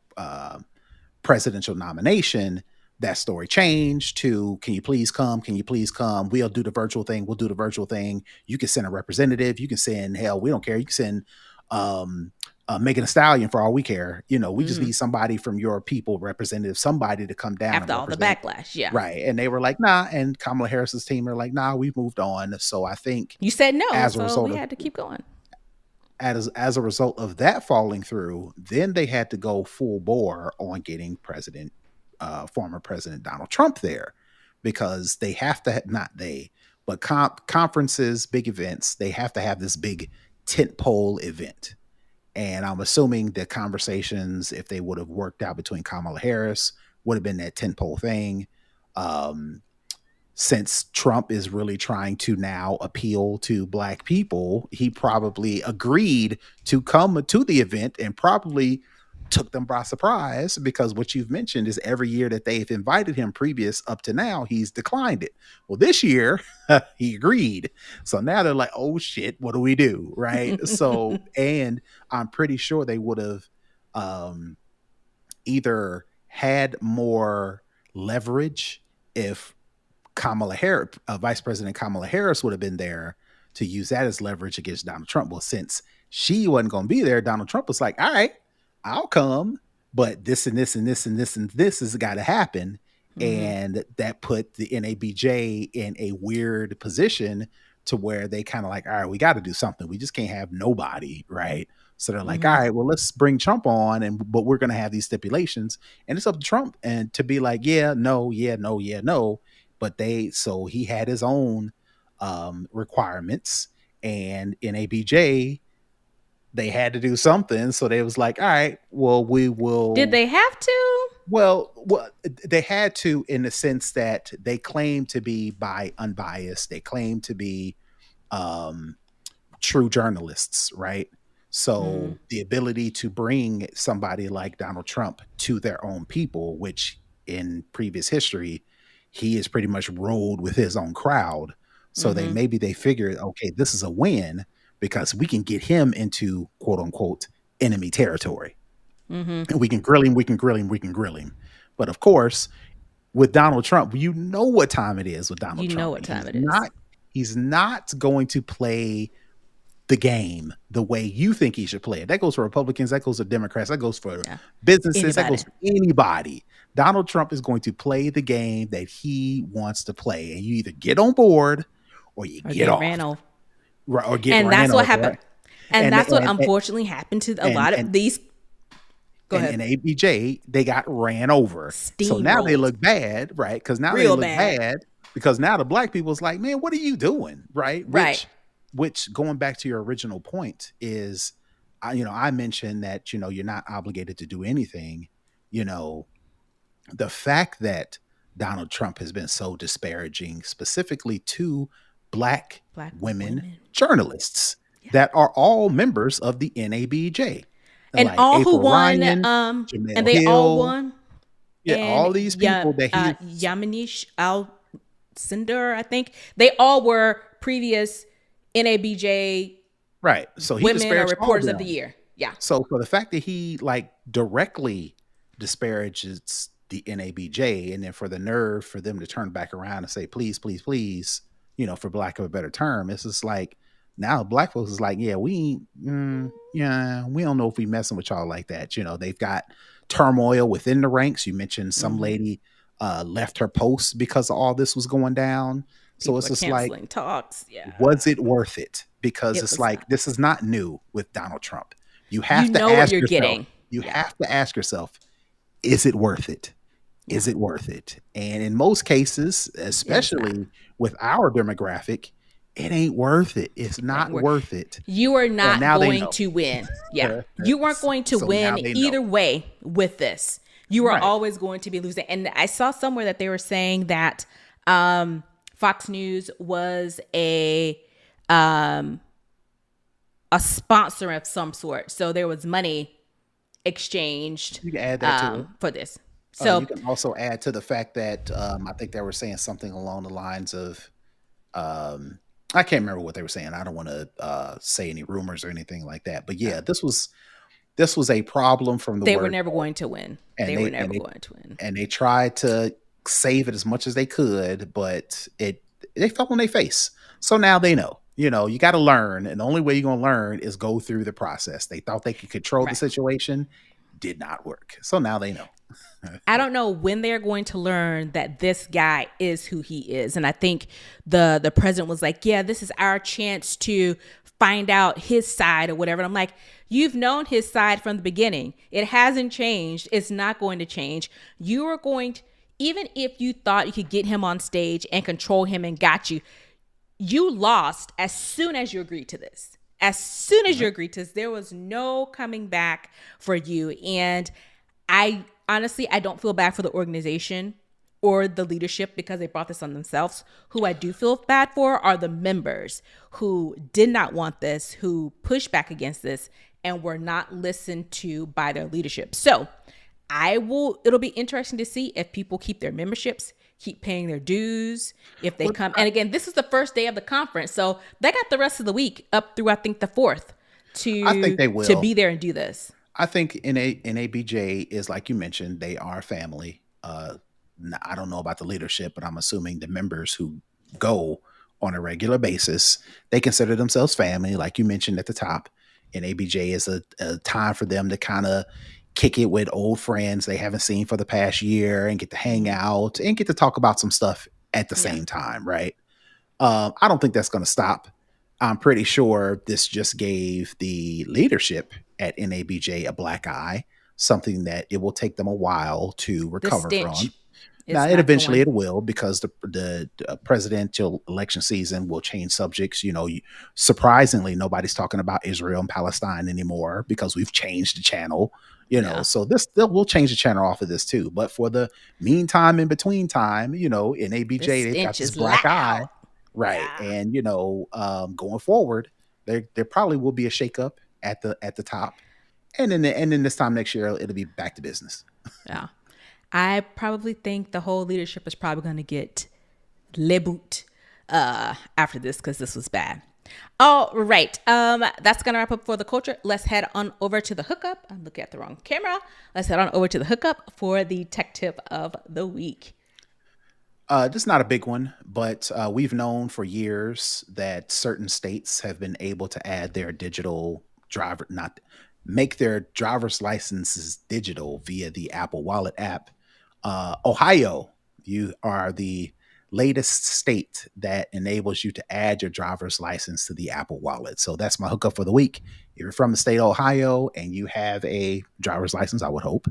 presidential nomination, that story changed to, can you please come? Can you please come? We'll do the virtual thing. We'll do the virtual thing. You can send a representative. You can send, hell, we don't care. You can send Megan Thee Stallion for all we care. You know, we just need somebody from your people, representative, somebody to come down after all the backlash. Yeah. Right. And they were like, nah. And Kamala Harris's team are like, nah, we've moved on. So I think you said no. So we had to keep going. As a result of that falling through, then they had to go full bore on getting former President Donald Trump there, because they have to, not they, but conferences, big events, they have to have this big tentpole event. And I'm assuming the conversations, if they would have worked out between Kamala Harris, would have been that tentpole thing. Since Trump is really trying to now appeal to Black people, he probably agreed to come to the event and probably took them by surprise, because what you've mentioned is every year that they've invited him previous up to now, he's declined it. Well, this year he agreed. So now they're like, oh shit, what do we do? Right. So, and I'm pretty sure they would have either had more leverage if Kamala Harris, Vice President Kamala Harris would have been there to use that as leverage against Donald Trump. Well, since she wasn't going to be there, Donald Trump was like, all right, I'll come, but this and this and this and this and this has got to happen. Mm-hmm. And that put the NABJ in a weird position to where they kind of like, all right, we got to do something. We just can't have nobody, right? So they're like, all right, well, let's bring Trump on, but we're going to have these stipulations. And it's up to Trump and to be like, yeah, no, yeah, no, yeah, no. But so he had his own requirements, and NABJ, they had to do something. So they was like, all right, well, we will. Did they have to? Well, they had to, in the sense that they claim to be unbiased. They claim to be true journalists, right? So the ability to bring somebody like Donald Trump to their own people, which in previous history, he is pretty much rolled with his own crowd. So they figured, okay, this is a win, because we can get him into quote unquote enemy territory. And we can grill him. But of course, with Donald Trump, you know what time it is with Donald Trump. You know what time it is. He's not going to play the game the way you think he should play it. That goes for Republicans, that goes for Democrats, that goes for businesses, that goes for anybody. Donald Trump is going to play the game that he wants to play. And you either get on board or you get off. Ran off. Right, or get and ran that's what off, happened. right? And that's what unfortunately happened to a lot of these. Go ahead. And ABJ, they got ran over. So now they look bad, right? Because now they look bad because now the Black people's like, man, what are you doing? Right. Which going back to your original point is, I mentioned that, you're not obligated to do anything. The fact that Donald Trump has been so disparaging specifically to Black women journalists that are all members of the NABJ. And like all April who won, Ryan, and they Hill, all won. Yeah, all these people that Yamanish Al-Cinder, I think, they all were previous NABJ Right. So he women or disparaged all of reporters of the them. year. Yeah. So for the fact that he like directly disparages the NABJ, and then for the nerve for them to turn back around and say, please, please, please, for lack of a better term, it's just like now black folks is like, yeah, yeah, we don't know if we messing with y'all like that. They've got turmoil within the ranks. You mentioned some lady left her post because all this was going down. So People it's are just like, canceling talks. Yeah. was it worth it? Because It it's was like, not. this is not new with Donald Trump. You You have to know what ask you're yourself, getting. you Yeah. have to ask yourself, is it worth it? Is it worth it? And in most cases, It is not. especially with our demographic, it ain't worth it. It's not worth it. You are And not now they going know. to win. Yeah. You weren't going to So now win they know. either way with this. You are Right. always going to be losing. And I saw somewhere that they were saying that Fox News was a sponsor of some sort. So there was money exchanged You can add that to it. for this. So You can also add to the fact that I think they were saying something along the lines of, I can't remember what they were saying. I don't want to say any rumors or anything like that. But yeah, this was a problem from the they were word never go. going to win. And They were never going to win. And they tried to save it as much as they could, but they fell on their face. So now they know. You got to learn, and the only way you're going to learn is go through the process. They thought they could control the situation, did not work. So now they know. I don't know when they're going to learn that this guy is who he is. And I think the president was like, yeah, this is our chance to find out his side or whatever. And I'm like, you've known his side from the beginning. It hasn't changed. It's not going to change. You are going to, even if you thought you could get him on stage and control him and got you, you lost as soon as you agreed to this. As soon as you agreed to this, there was no coming back for you. And I honestly don't feel bad for the organization or the leadership because they brought this on themselves. Who I do feel bad for are the members who did not want this, who pushed back against this, and were not listened to by their leadership. So it'll be interesting to see if people keep their memberships, keep paying their dues, if they come. And again, this is the first day of the conference. So they got the rest of the week up through, I think, the 4th I think they will. to be there and do this. I think NABJ is, like you mentioned, they are family. I don't know about the leadership, but I'm assuming the members who go on a regular basis, they consider themselves family. Like you mentioned at the top, NABJ is a time for them to kind of kick it with old friends they haven't seen for the past year and get to hang out and get to talk about some stuff at the same time, right? I don't think that's going to stop. I'm pretty sure this just gave the leadership at NABJ a black eye, something that it will take them a while to recover from. Now, it will, because the presidential election season will change subjects. Surprisingly, nobody's talking about Israel and Palestine anymore because we've changed the channel. So we'll change the channel off of this too. But for the meantime, in between time, NABJ, they've got this black eye. Right. Yeah. And, going forward, there probably will be a shakeup at the top. And then this time next year, it'll be back to business. Yeah. I probably think the whole leadership is probably going to get le boot after this because this was bad. All right. That's going to wrap up for the culture. Let's head on over to the hookup. I'm looking at the wrong camera. Let's head on over to the hookup for the tech tip of the week. This is not a big one, but we've known for years that certain states have been able to add their digital make their driver's licenses digital via the Apple Wallet app. Ohio, you are the latest state that enables you to add your driver's license to the Apple Wallet. So that's my hookup for the week. If you're from the state of Ohio and you have a driver's license, I would hope,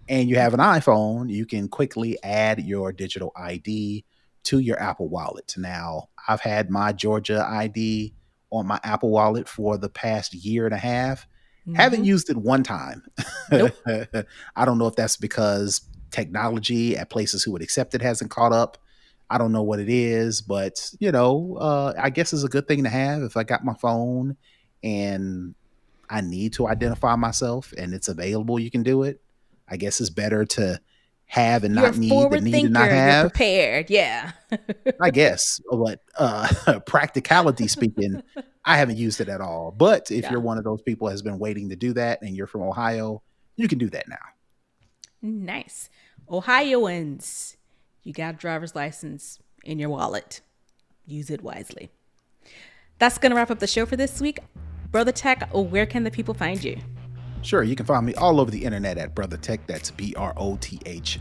and you have an iPhone, you can quickly add your digital ID to your Apple Wallet. Now, I've had my Georgia ID on my Apple Wallet for the past year and a half. Haven't used it one time. Nope. I don't know if that's because technology at places who would accept it hasn't caught up. I don't know what it is, but I guess it's a good thing to have if I got my phone and I need to identify myself and it's available, you can do it. I guess it's better to have and You're a not need, that forward need and not thinker. You're have. prepared. Yeah. I guess, but practicality speaking, I haven't used it at all. But if Yeah. you're one of those people has been waiting to do that and you're from Ohio, you can do that now. Nice. Ohioans, you got a driver's license in your wallet. Use it wisely. That's going to wrap up the show for this week. Brother Tech, where can the people find you? Sure, you can find me all over the internet at Brother Tech. That's BROTHATECH.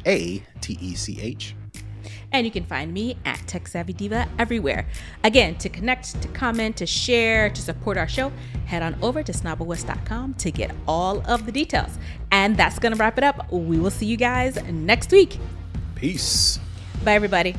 And you can find me at Tech Savvy Diva everywhere. Again, to connect, to comment, to share, to support our show, head on over to snobblewest.com to get all of the details. And that's going to wrap it up. We will see you guys next week. Peace. Bye, everybody.